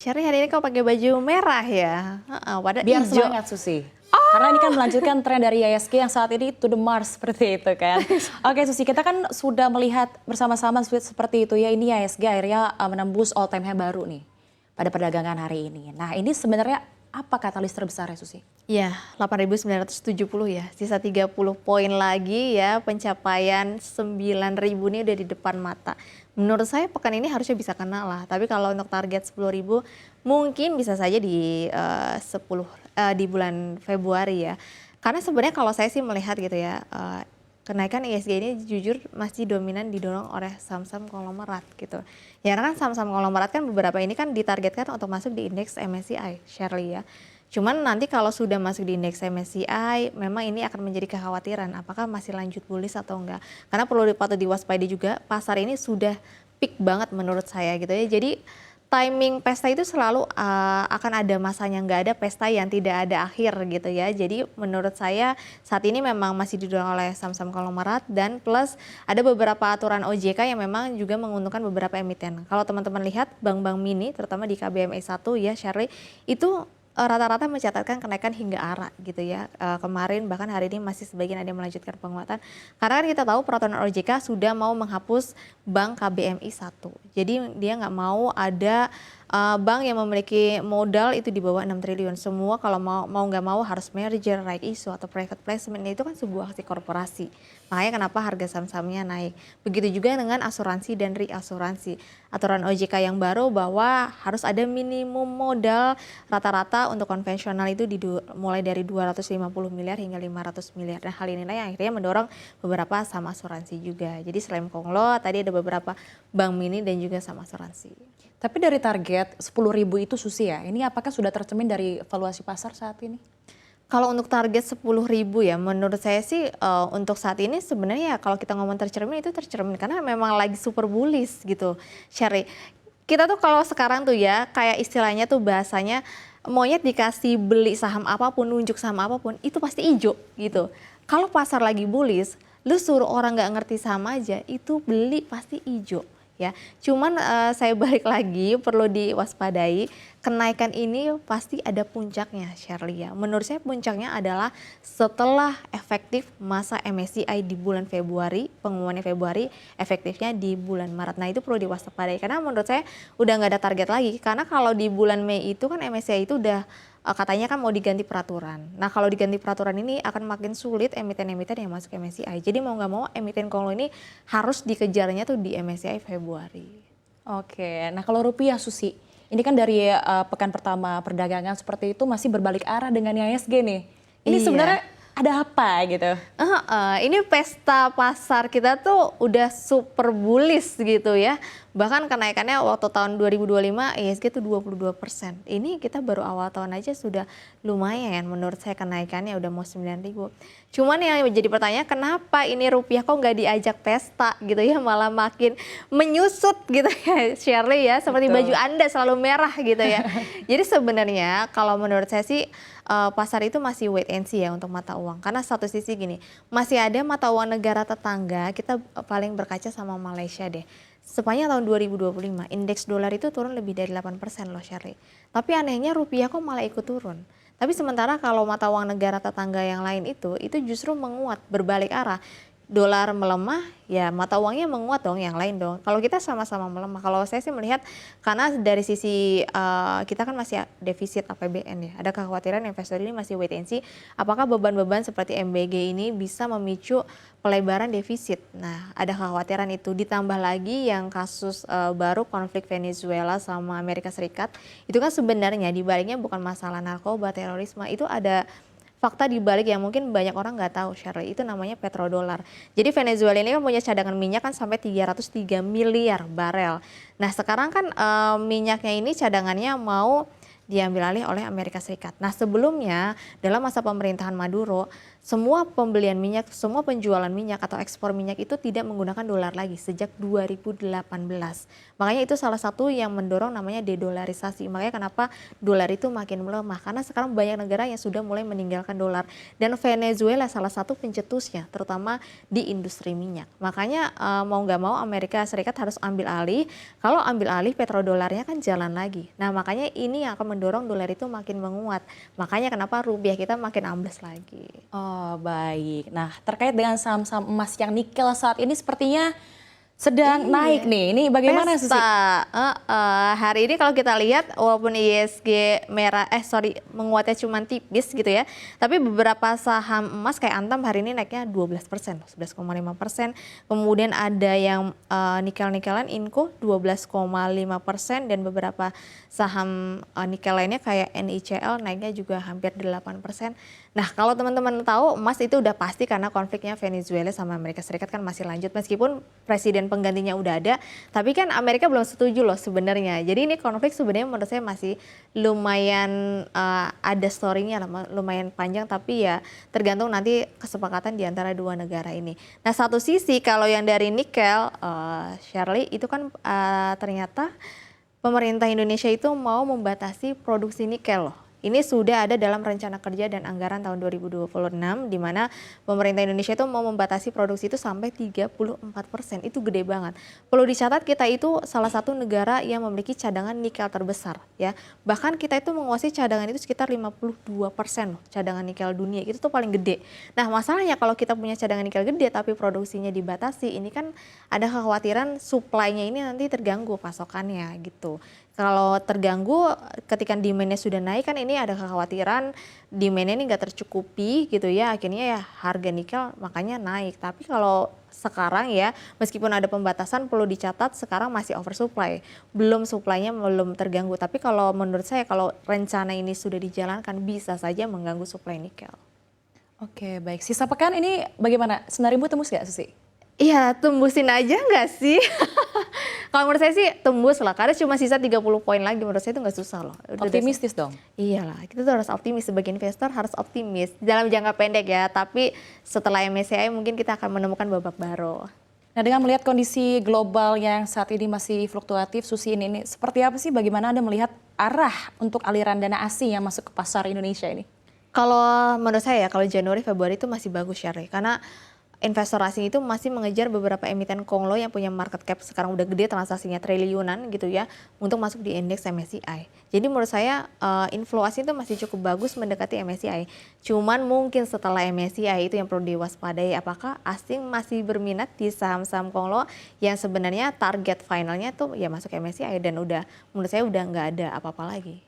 Syahri hari ini kau pakai baju merah ya? Heeh, pada Biar hijau. semangat Susi. Karena ini kan melanjutkan tren dari ISG yang saat ini to the Mars seperti itu kan. Oke Susi, kita kan sudah melihat bersama-sama seperti itu ya. Ini ISG akhirnya menembus all time high baru nih pada perdagangan hari ini. Nah ini sebenarnya apa katalis terbesarnya Susi? Ya, 8.970 ya. Sisa 30 poin lagi ya, pencapaian 9.000 ini udah di depan mata. Menurut saya pekan ini harusnya bisa kena lah. Tapi kalau untuk target 10.000 mungkin bisa saja di 10 di bulan Februari ya. Karena sebenarnya kalau saya sih melihat gitu ya, kenaikan ISG ini jujur masih dominan didorong oleh saham-saham konglomerat gitu. Ya karena kan saham-saham konglomerat kan beberapa ini kan ditargetkan untuk masuk di indeks MSCI, Shirley ya. Cuman nanti kalau sudah masuk di indeks MSCI, memang ini akan menjadi kekhawatiran apakah masih lanjut bullish atau enggak. Karena perlu patut diwaspadai juga, pasar ini sudah peak banget menurut saya gitu ya. Jadi timing pesta itu selalu akan ada masanya, nggak ada pesta yang tidak ada akhir gitu ya. Jadi menurut saya saat ini memang masih didorong oleh saham-saham konglomerat dan plus ada beberapa aturan OJK yang memang juga menguntungkan beberapa emiten. Kalau teman-teman lihat bank-bank mini terutama di KBMI 1 ya Shirley itu rata-rata mencatatkan kenaikan hingga arah gitu ya. Kemarin bahkan hari ini masih sebagian ada yang melanjutkan penguatan. Karena kan kita tahu peraturan OJK sudah mau menghapus bank KBMI 1. Jadi dia nggak mau ada bank yang memiliki modal itu di bawah 6 triliun. Semua kalau mau nggak mau harus merger, right issue atau private placement itu kan sebuah aksi korporasi. Makanya kenapa harga saham-sahamnya naik. Begitu juga dengan asuransi dan reasuransi. Aturan OJK yang baru bahwa harus ada minimum modal rata-rata untuk konvensional itu mulai dari 250 miliar hingga 500 miliar. Dan hal inilah yang akhirnya mendorong beberapa saham asuransi juga. Jadi selain Konglo, tadi ada beberapa bank mini dan juga saham asuransi. Tapi dari target 10.000 itu Susi ya, ini apakah sudah tercermin dari valuasi pasar saat ini? Kalau untuk target 10.000 ya, menurut saya sih untuk saat ini sebenarnya ya kalau kita ngomong tercermin itu tercermin karena memang lagi super bullish gitu, Syari. Kita tuh kalau sekarang tuh ya kayak istilahnya tuh bahasanya monyet dikasih beli saham apapun, nunjuk saham apapun itu pasti hijau gitu. Kalau pasar lagi bullish, lu suruh orang nggak ngerti saham aja itu beli pasti hijau. Ya, cuman saya balik lagi perlu diwaspadai kenaikan ini pasti ada puncaknya Shirley ya. Menurut saya puncaknya adalah setelah efektif masa MSCI di bulan Februari, pengumumannya Februari, efektifnya di bulan Maret. Nah itu perlu diwaspadai karena menurut saya udah nggak ada target lagi. Karena kalau di bulan Mei itu kan MSCI itu udah katanya kan mau diganti peraturan. Nah kalau diganti peraturan ini akan makin sulit emiten-emiten yang masuk MSCI. Jadi mau nggak mau emiten Konglo ini harus dikejarnya tuh di MSCI Februari. Oke, nah kalau rupiah Susi, ini kan dari pekan pertama perdagangan seperti itu masih berbalik arah dengan ISG nih. Ini Iya. sebenarnya ada apa gitu? Ini pesta pasar kita tuh udah super bullish gitu ya. Bahkan kenaikannya waktu tahun 2025 ISG tuh 22%. Ini kita baru awal tahun aja sudah lumayan menurut saya kenaikannya udah mau 9.000. Cuman yang menjadi pertanyaan kenapa ini rupiah kok nggak diajak pesta gitu ya, malah makin menyusut gitu ya Shirley ya. Seperti Betul. baju Anda selalu merah gitu ya. Jadi sebenarnya kalau menurut saya sih pasar itu masih wait and see ya untuk mata uang. Karena satu sisi gini, masih ada mata uang negara tetangga, kita paling berkaca sama Malaysia deh. Sepanjang tahun 2025, indeks dolar itu turun lebih dari 8% loh Shirley. Tapi anehnya rupiah kok malah ikut turun. Tapi sementara kalau mata uang negara tetangga yang lain itu justru menguat, berbalik arah. Dolar melemah, ya mata uangnya menguat dong, yang lain dong. Kalau kita sama-sama melemah, kalau saya sih melihat karena dari sisi kita kan masih defisit APBN ya, ada kekhawatiran investor ini masih wait and see apakah beban-beban seperti MBG ini bisa memicu pelebaran defisit. Nah, ada kekhawatiran itu ditambah lagi yang kasus baru konflik Venezuela sama Amerika Serikat, itu kan sebenarnya dibaliknya bukan masalah narkoba, terorisme, itu ada fakta di balik yang mungkin banyak orang nggak tahu Shirley, itu namanya petrodolar. Jadi Venezuela ini kan punya cadangan minyak kan sampai 303 miliar barel. Nah sekarang kan minyaknya ini cadangannya mau diambil alih oleh Amerika Serikat. Nah sebelumnya dalam masa pemerintahan Maduro, semua pembelian minyak, semua penjualan minyak atau ekspor minyak itu tidak menggunakan dolar lagi sejak 2018. Makanya itu salah satu yang mendorong namanya dedolarisasi. Makanya kenapa dolar itu makin melemah, karena sekarang banyak negara yang sudah mulai meninggalkan dolar. Dan Venezuela salah satu pencetusnya, terutama di industri minyak. Makanya mau nggak mau Amerika Serikat harus ambil alih. Kalau ambil alih petrodolarnya kan jalan lagi. Nah makanya ini yang akan mendorong dolar itu makin menguat. Makanya kenapa rupiah kita makin ambles lagi. Oh baik. Nah terkait dengan saham-saham emas yang nikel saat ini sepertinya sedang naik nih. Ini bagaimana Susi? Pesta. Hari ini kalau kita lihat walaupun ISG menguatnya cuma tipis gitu ya. Tapi beberapa saham emas kayak Antam hari ini naiknya 12%, 11,5%. Kemudian ada yang nikel-nikelan Inco 12,5% dan beberapa saham nikel lainnya kayak NICL naiknya juga hampir 8%. Nah, kalau teman-teman tahu emas itu udah pasti karena konfliknya Venezuela sama Amerika Serikat kan masih lanjut meskipun presiden penggantinya udah ada, tapi kan Amerika belum setuju loh sebenarnya. Jadi ini konflik sebenarnya menurut saya masih lumayan ada story-nya lumayan panjang, tapi ya tergantung nanti kesepakatan di antara dua negara ini. Nah, satu sisi kalau yang dari nikel, Shirley itu kan ternyata pemerintah Indonesia itu mau membatasi produksi nikel loh. Ini sudah ada dalam rencana kerja dan anggaran tahun 2026 di mana pemerintah Indonesia itu mau membatasi produksi itu sampai 34%. Itu gede banget. Perlu dicatat kita itu salah satu negara yang memiliki cadangan nikel terbesar ya. Bahkan kita itu menguasai cadangan itu sekitar 52% loh, cadangan nikel dunia. Itu tuh paling gede. Nah, masalahnya kalau kita punya cadangan nikel gede tapi produksinya dibatasi, ini kan ada kekhawatiran supply-nya ini nanti terganggu pasokannya gitu. Kalau terganggu ketika demand-nya sudah naik kan ini ada kekhawatiran demand-nya ini nggak tercukupi gitu ya, akhirnya ya harga nikel makanya naik. Tapi kalau sekarang ya meskipun ada pembatasan perlu dicatat sekarang masih oversupply, belum supply-nya belum terganggu. Tapi kalau menurut saya kalau rencana ini sudah dijalankan bisa saja mengganggu supply nikel. Oke baik, sisa pekan ini bagaimana? 9.000 tembus nggak Susi? Iya, tembusin aja nggak sih? Kalau menurut saya sih tembus lah, karena cuma sisa 30 poin lagi, menurut saya itu nggak susah loh. Optimistis dong? Iyalah, kita tuh harus optimis, sebagai investor harus optimis. Dalam jangka pendek ya, tapi setelah MSCI mungkin kita akan menemukan babak baru. Nah dengan melihat kondisi global yang saat ini masih fluktuatif, Susi ini seperti apa sih, bagaimana Anda melihat arah untuk aliran dana asing yang masuk ke pasar Indonesia ini? Kalau menurut saya ya, kalau Januari Februari itu masih bagus Syarli, karena investor asing itu masih mengejar beberapa emiten konglo yang punya market cap sekarang udah gede, transaksinya triliunan gitu ya, untuk masuk di indeks MSCI. Jadi menurut saya inflow asing itu masih cukup bagus mendekati MSCI. Cuman mungkin setelah MSCI itu yang perlu diwaspadai, apakah asing masih berminat di saham-saham konglo yang sebenarnya target finalnya tuh ya masuk MSCI dan udah menurut saya udah nggak ada apa-apa lagi.